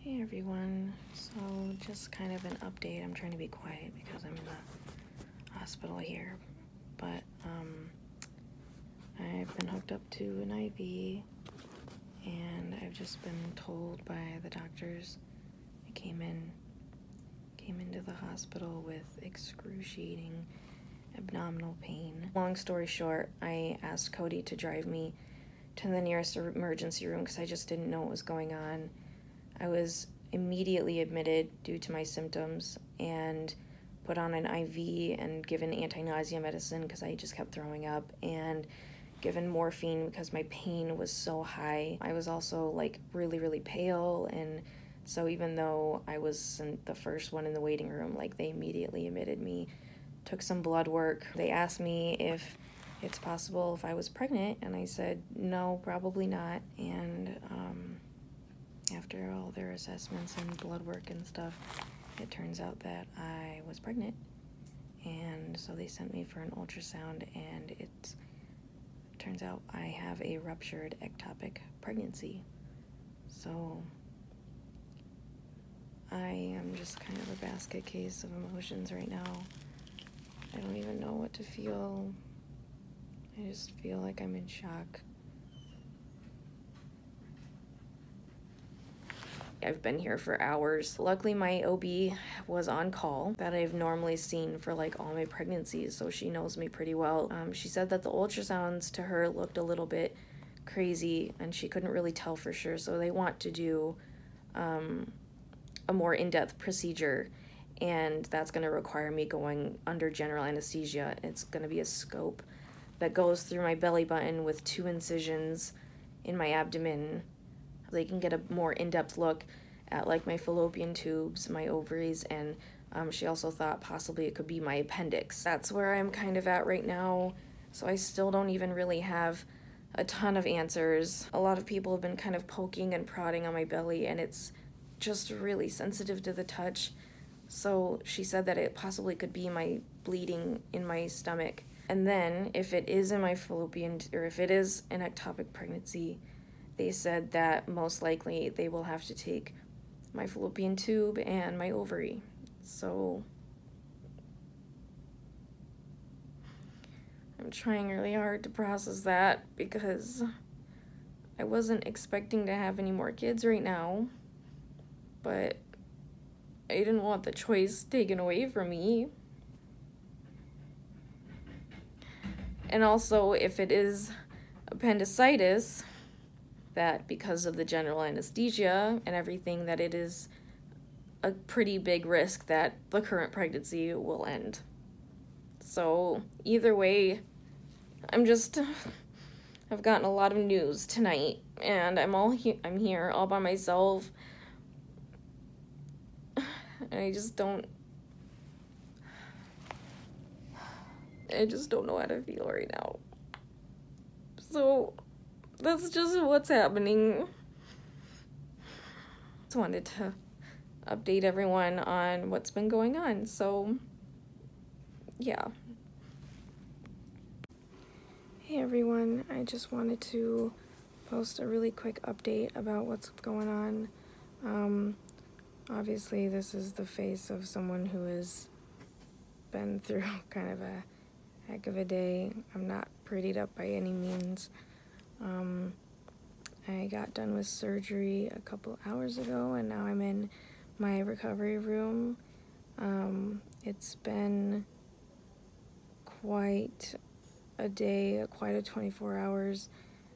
Hey everyone, so just kind of an update. I'm trying to be quiet because I'm in the hospital here, but I've been hooked up to an IV and I've just been told by the doctors. I came into the hospital with excruciating abdominal pain. Long story short, I asked Cody to drive me to the nearest emergency room because I just didn't know what was going on. I was immediately admitted due to my symptoms and put on an IV and given anti-nausea medicine because I just kept throwing up, and given morphine because my pain was so high. I was also like really pale, and so even though I wasn't the first one in the waiting room, like they immediately admitted me, took some blood work. They asked me if it's possible if I was pregnant, and I said no, probably not. And after all their assessments and blood work and stuff, it turns out that I was pregnant. And so they sent me for an ultrasound, and it turns out I have a ruptured ectopic pregnancy. So I am just kind of a basket case of emotions right now. I don't even know what to feel. I just feel like I'm in shock. I've been here for hours. Luckily, my OB was on call that I've normally seen for like all my pregnancies, so she knows me pretty well. She said that the ultrasounds to her looked a little bit crazy and she couldn't really tell for sure, so they want to do a more in-depth procedure, and that's going to require me going under general anesthesia. It's going to be a scope that goes through my belly button with 2 incisions in my abdomen. They can get a more in-depth look at like my fallopian tubes, my ovaries, and she also thought possibly it could be my appendix. That's where I'm kind of at right now, so I still don't even really have a ton of answers. A lot of people have been kind of poking and prodding on my belly, and it's just really sensitive to the touch. So she said that it possibly could be my bleeding in my stomach. And then if it is in my fallopian, or if it is an ectopic pregnancy, they said that most likely they will have to take my fallopian tube and my ovary. So I'm trying really hard to process that because I wasn't expecting to have any more kids right now, but I didn't want the choice taken away from me. And also, if it is appendicitis, that because of the general anesthesia and everything, that it is a pretty big risk that the current pregnancy will end. So either way, I've gotten a lot of news tonight, and I'm here all by myself, and I just don't know how to feel right now. So that's just what's happening. Just wanted to update everyone on what's been going on. So yeah. Hey everyone, I just wanted to post a really quick update about what's going on. Obviously this is the face of someone who has been through kind of a heck of a day. I'm not prettied up by any means. I got done with surgery a couple hours ago, and now I'm in my recovery room. It's been quite a day, quite a 24 hours,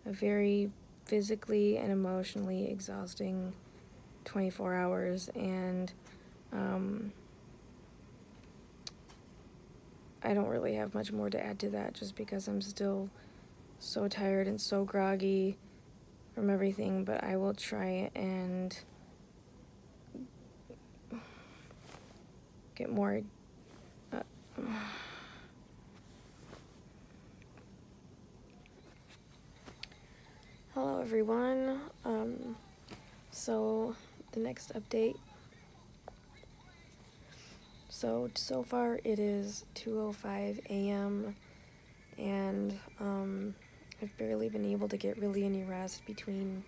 a very physically and emotionally exhausting 24 hours, and I don't really have much more to add to that just because I'm still so tired and so groggy from everything, but I will try and get more Hello everyone. So the next update. So far it is 2:05 a.m. and I've barely been able to get really any rest between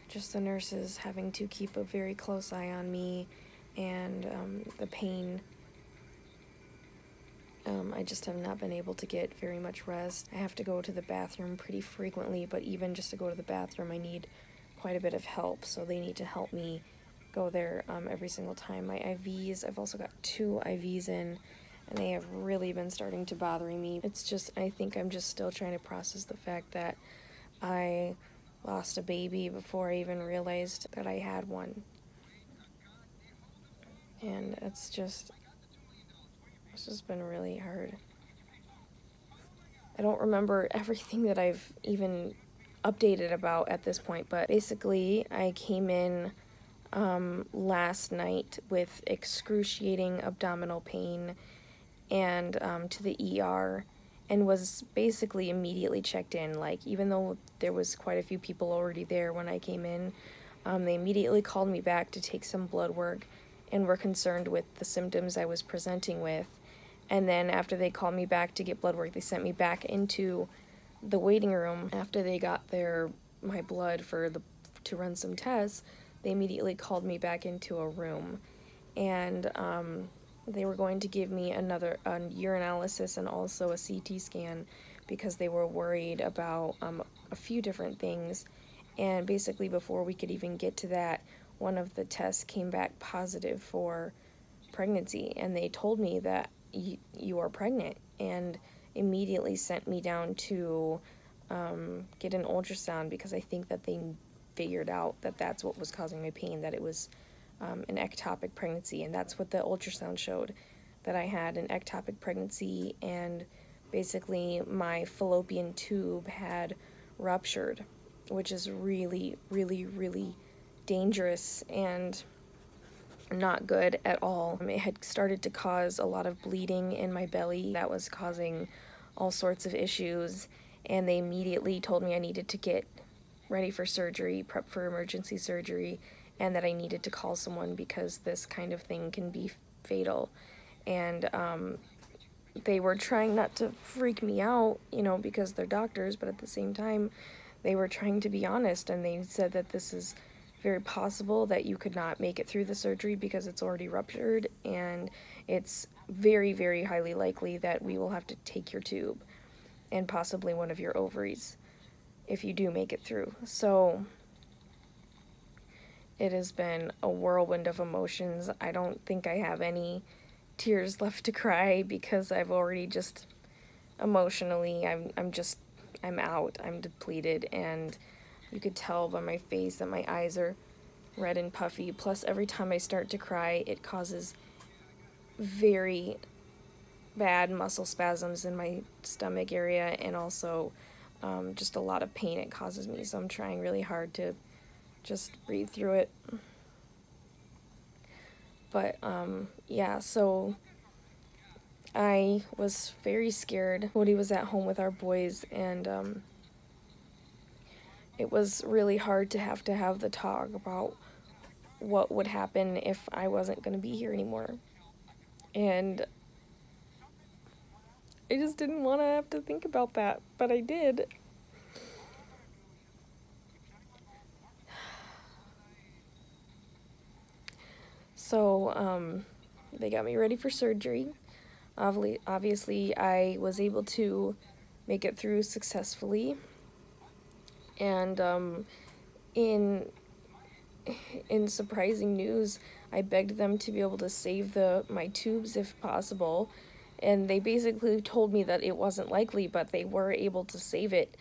just the nurses having to keep a very close eye on me, and the pain. I just have not been able to get very much rest. I have to go to the bathroom pretty frequently, but even just to go to the bathroom, I need quite a bit of help, so they need to help me go there every single time. My IVs, I've also got 2 IVs in, and they have really been starting to bother me. It's just, I think I'm just still trying to process the fact that I lost a baby before I even realized that I had one. And it's just been really hard. I don't remember everything that I've even updated about at this point, but basically I came in last night with excruciating abdominal pain and to the ER, and was basically immediately checked in. Like, even though there was quite a few people already there when I came in, they immediately called me back to take some blood work and were concerned with the symptoms I was presenting with. And then after they called me back to get blood work, they sent me back into the waiting room. After they got my blood to run some tests, they immediately called me back into a room, and they were going to give me a urinalysis and also a CT scan because they were worried about a few different things. And basically, before we could even get to that, one of the tests came back positive for pregnancy, and they told me that you are pregnant, and immediately sent me down to get an ultrasound, because I think that they figured out that that's what was causing my pain, that it was an ectopic pregnancy. And that's what the ultrasound showed, that I had an ectopic pregnancy, and basically my fallopian tube had ruptured, which is really, really, really dangerous and not good at all. It had started to cause a lot of bleeding in my belly that was causing all sorts of issues, and they immediately told me I needed to get ready for surgery, prep for emergency surgery, and that I needed to call someone because this kind of thing can be fatal. And they were trying not to freak me out, because they're doctors, but at the same time, they were trying to be honest, and they said that this is very possible that you could not make it through the surgery because it's already ruptured, and it's very, very highly likely that we will have to take your tube and possibly one of your ovaries if you do make it through. So it has been a whirlwind of emotions. I don't think I have any tears left to cry because I've already just emotionally, I'm out, I'm depleted, and you could tell by my face that my eyes are red and puffy. Plus, every time I start to cry, it causes very bad muscle spasms in my stomach area, and also just a lot of pain it causes me. So I'm trying really hard to just breathe through it. But yeah, so I was very scared. Woody was at home with our boys, and it was really hard to have the talk about what would happen if I wasn't going to be here anymore. And I just didn't want to have to think about that, but I did. So, they got me ready for surgery. Obviously, I was able to make it through successfully. And in surprising news, I begged them to be able to save my tubes if possible, and they basically told me that it wasn't likely, but they were able to save it.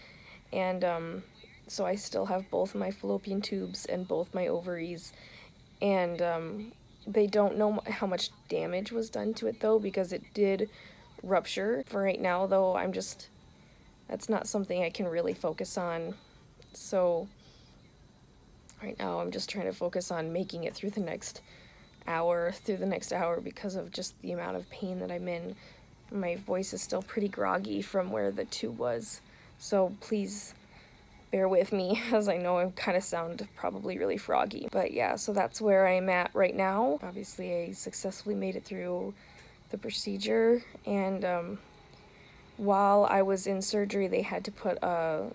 And so I still have both my fallopian tubes and both my ovaries, and they don't know how much damage was done to it though, because it did rupture. For right now though, that's not something I can really focus on. So right now I'm just trying to focus on making it through the next hour, because of just the amount of pain that I'm in. My voice is still pretty groggy from where the tube was, so please bear with me, as I know I kind of sound probably really froggy. But yeah, so that's where I'm at right now. Obviously, I successfully made it through the procedure, and while I was in surgery, they had to put a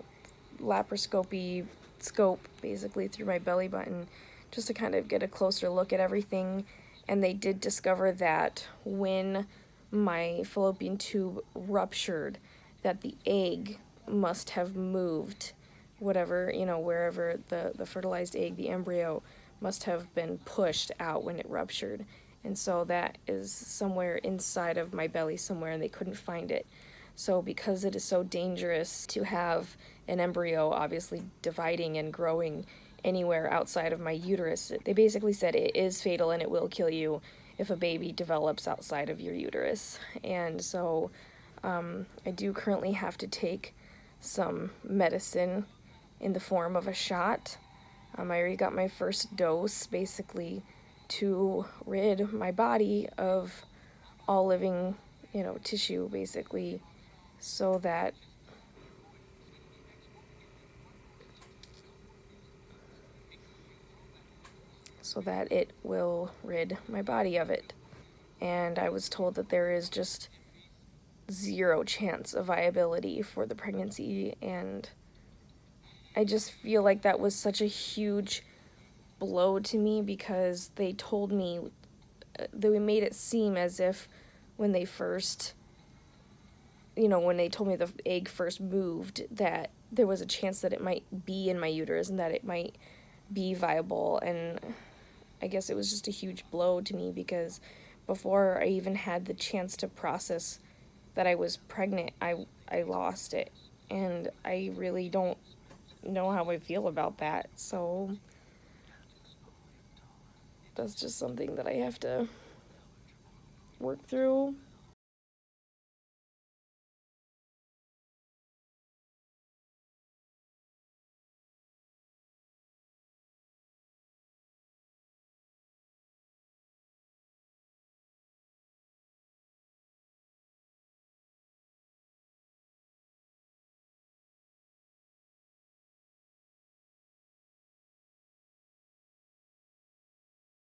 laparoscopy scope basically through my belly button just to kind of get a closer look at everything. And they did discover that when my fallopian tube ruptured, that the egg must have moved, whatever, you know, wherever the fertilized egg, the embryo, must have been pushed out when it ruptured. And so that is somewhere inside of my belly somewhere, and they couldn't find it. So because it is so dangerous to have an embryo obviously dividing and growing anywhere outside of my uterus, they basically said it is fatal and it will kill you if a baby develops outside of your uterus. And so I do currently have to take some medicine in the form of a shot. I already got my first dose, basically to rid my body of all living, you know, tissue, basically, so that it will rid my body of it. And I was told that there is just 0 chance of viability for the pregnancy, and I just feel like that was such a huge blow to me, because they told me, they made it seem as if when they first, you know, when they told me the egg first moved, that there was a chance that it might be in my uterus and that it might be viable. And I guess it was just a huge blow to me, because before I even had the chance to process that I was pregnant, I lost it. And I really don't know how I feel about that. So that's just something that I have to work through.